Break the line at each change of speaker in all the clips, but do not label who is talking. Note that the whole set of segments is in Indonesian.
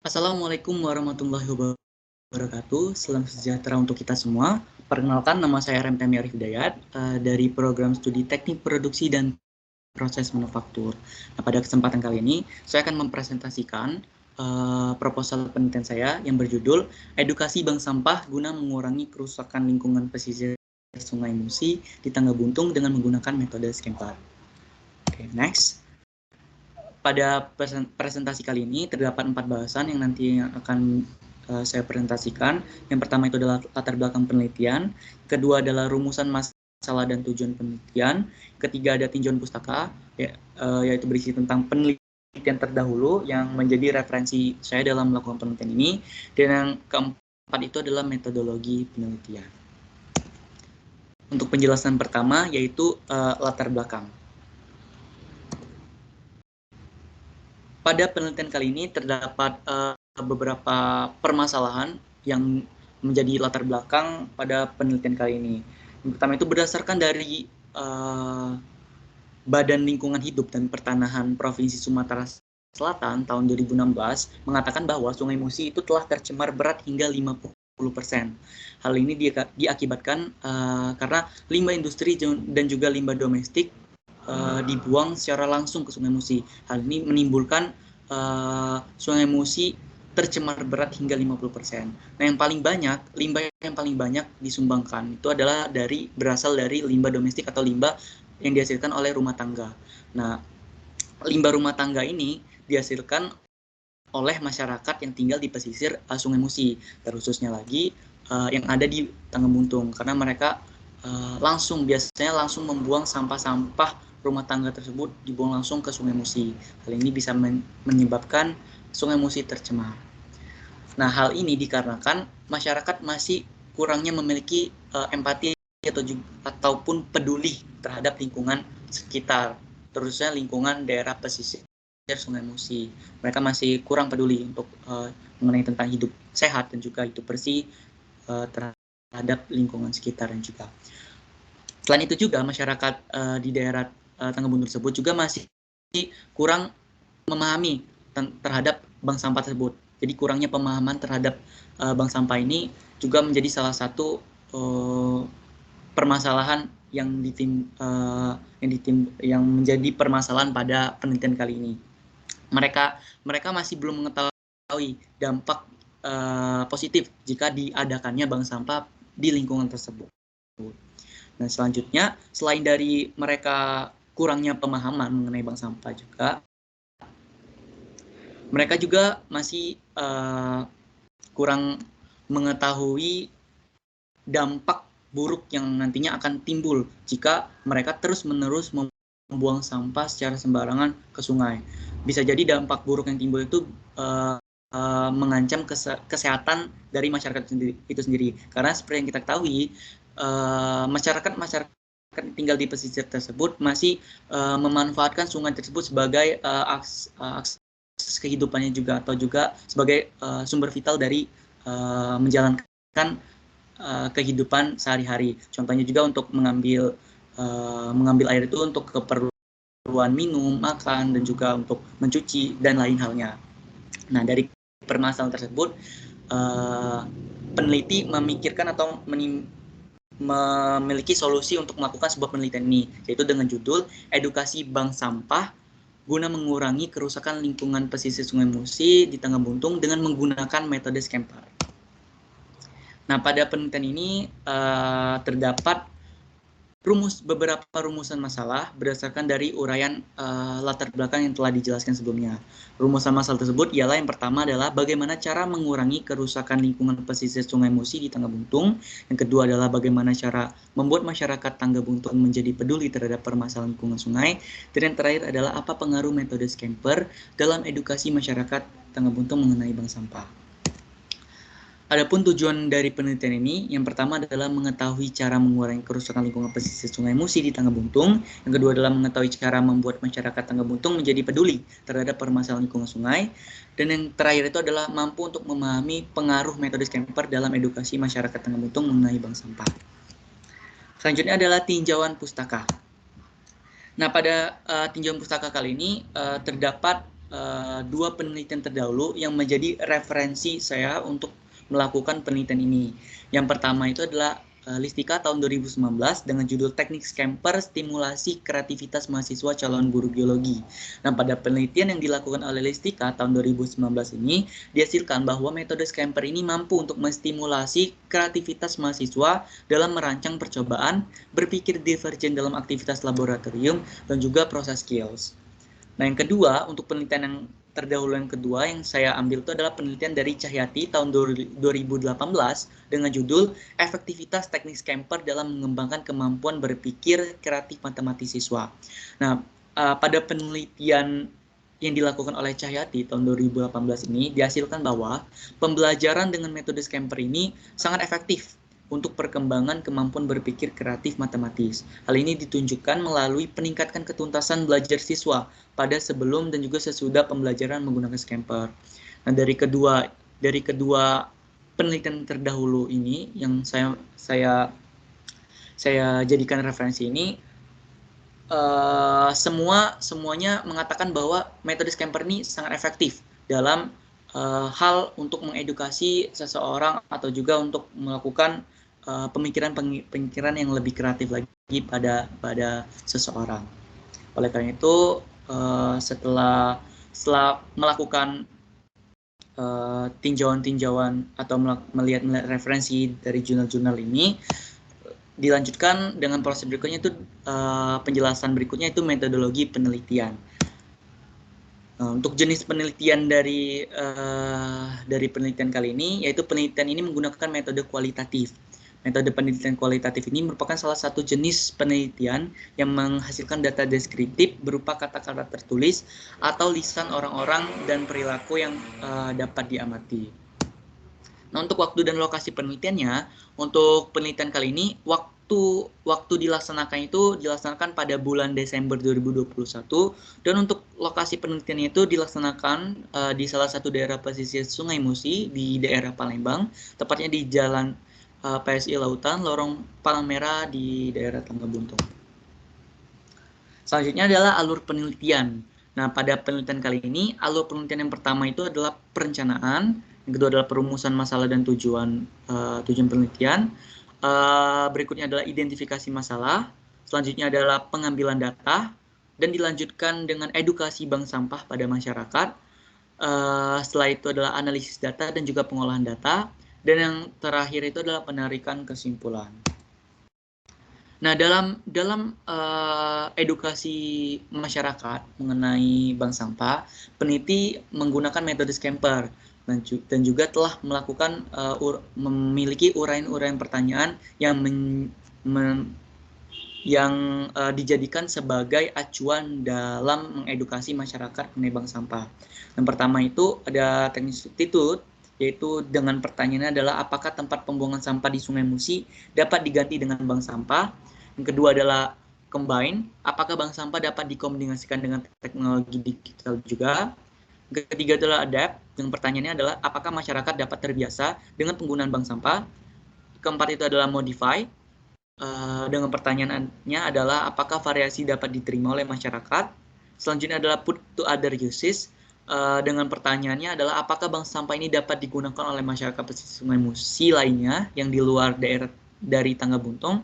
Assalamualaikum warahmatullahi wabarakatuh. Salam sejahtera untuk kita semua. Perkenalkan, nama saya Remtemi Arif Hidayat dari program studi Teknik Produksi dan Proses Manufaktur. Nah, pada kesempatan kali ini, saya akan mempresentasikan proposal penelitian saya yang berjudul Edukasi Bank Sampah Guna Mengurangi Kerusakan Lingkungan Pesisir Sungai Musi di Tangga Buntung dengan menggunakan metode Skemper. Oke, next. Pada presentasi kali ini terdapat 4 bahasan yang nanti akan saya presentasikan. Yang pertama itu adalah latar belakang penelitian, kedua adalah rumusan masalah dan tujuan penelitian, ketiga ada tinjauan pustaka, yaitu berisi tentang penelitian terdahulu yang menjadi referensi saya dalam melakukan penelitian ini, dan yang keempat itu adalah metodologi penelitian. Untuk penjelasan pertama yaitu latar belakang. Pada penelitian kali ini terdapat beberapa permasalahan yang menjadi latar belakang pada penelitian kali ini. Yang pertama itu berdasarkan dari Badan Lingkungan Hidup dan Pertanahan Provinsi Sumatera Selatan tahun 2016 mengatakan bahwa Sungai Musi itu telah tercemar berat hingga 50%. Hal ini diakibatkan karena limbah industri dan juga limbah domestik dibuang secara langsung ke Sungai Musi. Hal ini menimbulkan Sungai Musi tercemar berat hingga 50%. Nah, limbah yang paling banyak disumbangkan itu adalah berasal dari limbah domestik atau limbah yang dihasilkan oleh rumah tangga. Nah, limbah rumah tangga ini dihasilkan oleh masyarakat yang tinggal di pesisir Sungai Musi, terkhususnya lagi yang ada di Tangga Buntung, karena mereka biasanya langsung membuang sampah-sampah rumah tangga tersebut dibuang langsung ke Sungai Musi. Hal ini bisa menyebabkan Sungai Musi tercemar. Nah, hal ini dikarenakan masyarakat masih kurangnya memiliki empati ataupun peduli terhadap lingkungan sekitar, terusnya lingkungan daerah pesisir Sungai Musi. Mereka masih kurang peduli untuk mengenai tentang hidup sehat dan juga hidup bersih terhadap lingkungan sekitar dan juga. Selain itu juga masyarakat di daerah Tangga Buntung tersebut juga masih kurang memahami terhadap bank sampah tersebut. Jadi kurangnya pemahaman terhadap bank sampah ini juga menjadi salah satu permasalahan yang menjadi permasalahan pada penelitian kali ini. Mereka masih belum mengetahui dampak positif jika diadakannya bank sampah di lingkungan tersebut. Nah, selanjutnya, selain dari mereka kurangnya pemahaman mengenai bank sampah juga, mereka juga masih kurang mengetahui dampak buruk yang nantinya akan timbul jika mereka terus-menerus membuang sampah secara sembarangan ke sungai. Bisa jadi dampak buruk yang timbul itu mengancam kesehatan dari masyarakat itu sendiri. Karena seperti yang kita ketahui, masyarakat tinggal di pesisir tersebut masih memanfaatkan sungai tersebut sebagai akses kehidupannya juga, atau juga sebagai sumber vital dari menjalankan kehidupan sehari-hari. Contohnya juga untuk mengambil air itu untuk keperluan minum, makan, dan juga untuk mencuci dan lain halnya. Nah, dari permasalahan tersebut, peneliti memikirkan atau memiliki solusi untuk melakukan sebuah penelitian ini, yaitu dengan judul Edukasi Bank Sampah Guna Mengurangi Kerusakan Lingkungan Pesisir Sungai Musi di Tangga Buntung dengan menggunakan metode Skemper. Nah, pada penelitian ini terdapat beberapa rumusan masalah berdasarkan dari uraian latar belakang yang telah dijelaskan sebelumnya. Rumusan masalah tersebut ialah yang pertama adalah bagaimana cara mengurangi kerusakan lingkungan pesisir Sungai Musi di Tangga Buntung. Yang kedua adalah bagaimana cara membuat masyarakat Tangga Buntung menjadi peduli terhadap permasalahan lingkungan sungai. Dan yang terakhir adalah apa pengaruh metode Skemper dalam edukasi masyarakat Tangga Buntung mengenai bank sampah. Adapun tujuan dari penelitian ini, yang pertama adalah mengetahui cara mengurangi kerusakan lingkungan pesisir Sungai Musi di Tangga Buntung. Yang kedua adalah mengetahui cara membuat masyarakat Tangga Buntung menjadi peduli terhadap permasalahan lingkungan sungai. Dan yang terakhir itu adalah mampu untuk memahami pengaruh metode Skemper dalam edukasi masyarakat Tangga Buntung mengenai bank sampah. Selanjutnya adalah tinjauan pustaka. Nah, pada tinjauan pustaka kali ini terdapat dua penelitian terdahulu yang menjadi referensi saya untuk melakukan penelitian ini. Yang pertama itu adalah Listika tahun 2019 dengan judul Teknik Scamper Stimulasi Kreativitas Mahasiswa Calon Guru Biologi. Nah, pada penelitian yang dilakukan oleh Listika tahun 2019 ini dihasilkan bahwa metode Scamper ini mampu untuk menstimulasi kreativitas mahasiswa dalam merancang percobaan, berpikir divergen dalam aktivitas laboratorium, dan juga proses skills. Nah, yang kedua, untuk penelitian yang terdahulu yang kedua yang saya ambil itu adalah penelitian dari Cahyati tahun 2018 dengan judul Efektivitas Teknik Scamper dalam Mengembangkan Kemampuan Berpikir Kreatif Matematis Siswa. Nah, pada penelitian yang dilakukan oleh Cahyati tahun 2018 ini dihasilkan bahwa pembelajaran dengan metode Scamper ini sangat efektif untuk perkembangan kemampuan berpikir kreatif matematis. Hal ini ditunjukkan melalui peningkatan ketuntasan belajar siswa pada sebelum dan juga sesudah pembelajaran menggunakan Scamper. Nah, dari kedua penelitian terdahulu ini yang saya jadikan referensi ini, semuanya mengatakan bahwa metode Scamper ini sangat efektif dalam hal untuk mengedukasi seseorang atau juga untuk melakukan pemikiran yang lebih kreatif lagi pada seseorang. Oleh karena itu, setelah melakukan tinjauan atau melihat referensi dari jurnal-jurnal ini, dilanjutkan dengan proses berikutnya itu penjelasan berikutnya itu metodologi penelitian. Untuk jenis penelitian dari penelitian kali ini, yaitu penelitian ini menggunakan metode kualitatif. Metode penelitian kualitatif ini merupakan salah satu jenis penelitian yang menghasilkan data deskriptif berupa kata-kata tertulis atau lisan orang-orang dan perilaku yang dapat diamati. Nah, untuk waktu dan lokasi penelitiannya, untuk penelitian kali ini, waktu dilaksanakan pada bulan Desember 2021, dan untuk lokasi penelitiannya itu dilaksanakan di salah satu daerah pesisir Sungai Musi di daerah Palembang, tepatnya di Jalan PSI Lautan, Lorong Palmera di daerah Tangga Buntung. Selanjutnya adalah alur penelitian. Nah, pada penelitian kali ini, alur penelitian yang pertama itu adalah perencanaan, yang kedua adalah perumusan masalah dan tujuan penelitian, berikutnya adalah identifikasi masalah, selanjutnya adalah pengambilan data, dan dilanjutkan dengan edukasi bank sampah pada masyarakat. Setelah itu adalah analisis data dan juga pengolahan data, dan yang terakhir itu adalah penarikan kesimpulan. Nah, dalam edukasi masyarakat mengenai bank sampah, peneliti menggunakan metode Scamper dan juga telah melakukan memiliki uraian-uraian pertanyaan yang dijadikan sebagai acuan dalam mengedukasi masyarakat mengenai bank sampah. Yang pertama itu ada teknik substitut, yaitu dengan pertanyaannya adalah apakah tempat pembuangan sampah di Sungai Musi dapat diganti dengan bank sampah. Yang kedua adalah combine, apakah bank sampah dapat dikombinasikan dengan teknologi digital juga. Yang ketiga adalah adapt, yang pertanyaannya adalah apakah masyarakat dapat terbiasa dengan penggunaan bank sampah. Keempat itu adalah modify, dengan pertanyaannya adalah apakah variasi dapat diterima oleh masyarakat. Selanjutnya adalah put to other uses, dengan pertanyaannya adalah apakah bank sampah ini dapat digunakan oleh masyarakat pesisir Sungai Musi lainnya yang di luar daerah dari Tangga Buntung.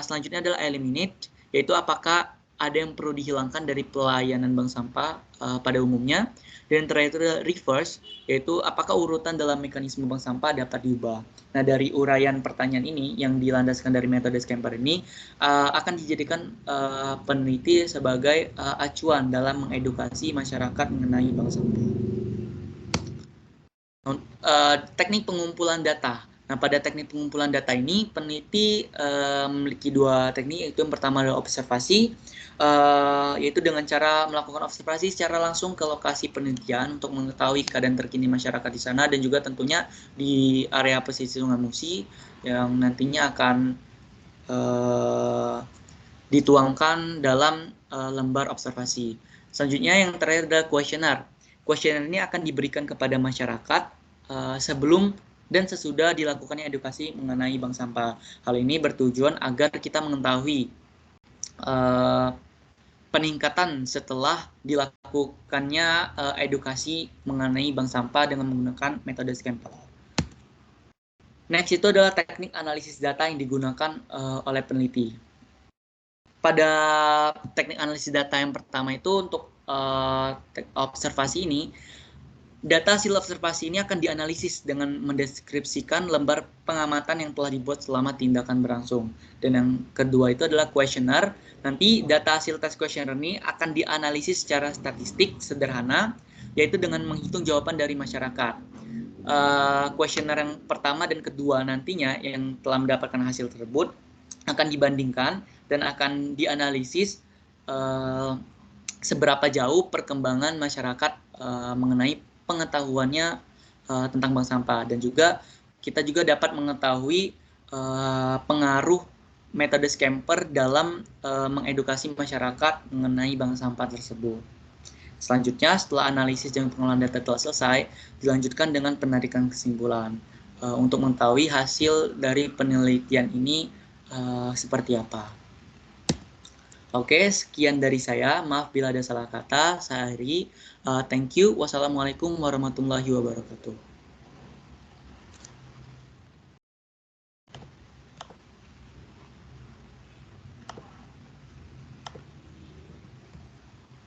Selanjutnya adalah eliminate, yaitu apakah ada yang perlu dihilangkan dari pelayanan bank sampah pada umumnya. Dan terakhir adalah reverse, yaitu apakah urutan dalam mekanisme bank sampah dapat diubah. Nah, dari uraian pertanyaan ini yang dilandaskan dari metode Scamper ini akan dijadikan peneliti sebagai acuan dalam mengedukasi masyarakat mengenai bank sampah. Teknik pengumpulan data. Nah, pada teknik pengumpulan data ini, peneliti memiliki dua teknik, yaitu yang pertama adalah observasi, yaitu dengan cara melakukan observasi secara langsung ke lokasi penelitian untuk mengetahui keadaan terkini masyarakat di sana, dan juga tentunya di area pesisir Sungai Musi yang nantinya akan dituangkan dalam lembar observasi. Selanjutnya yang terakhir adalah kuesioner. Kuesioner ini akan diberikan kepada masyarakat sebelum dan sesudah dilakukannya edukasi mengenai bank sampah. Hal ini bertujuan agar kita mengetahui peningkatan setelah dilakukannya edukasi mengenai bank sampah dengan menggunakan metode Scamper. Next itu adalah teknik analisis data yang digunakan oleh peneliti. Pada teknik analisis data yang pertama itu untuk observasi ini, data hasil observasi ini akan dianalisis dengan mendeskripsikan lembar pengamatan yang telah dibuat selama tindakan berlangsung. Dan yang kedua itu adalah questionnaire. Nanti data hasil tes questionnaire ini akan dianalisis secara statistik sederhana, yaitu dengan menghitung jawaban dari masyarakat. Questionnaire yang pertama dan kedua nantinya yang telah mendapatkan hasil tersebut akan dibandingkan dan akan dianalisis seberapa jauh perkembangan masyarakat mengenai pengetahuannya tentang bank sampah, dan juga kita juga dapat mengetahui pengaruh metode Scamper dalam mengedukasi masyarakat mengenai bank sampah tersebut. Selanjutnya, setelah analisis dan pengolahan data telah selesai, dilanjutkan dengan penarikan kesimpulan untuk mengetahui hasil dari penelitian ini seperti apa. Oke, sekian dari saya. Maaf bila ada salah kata. Saya akhiri. Thank you. Wassalamualaikum warahmatullahi wabarakatuh.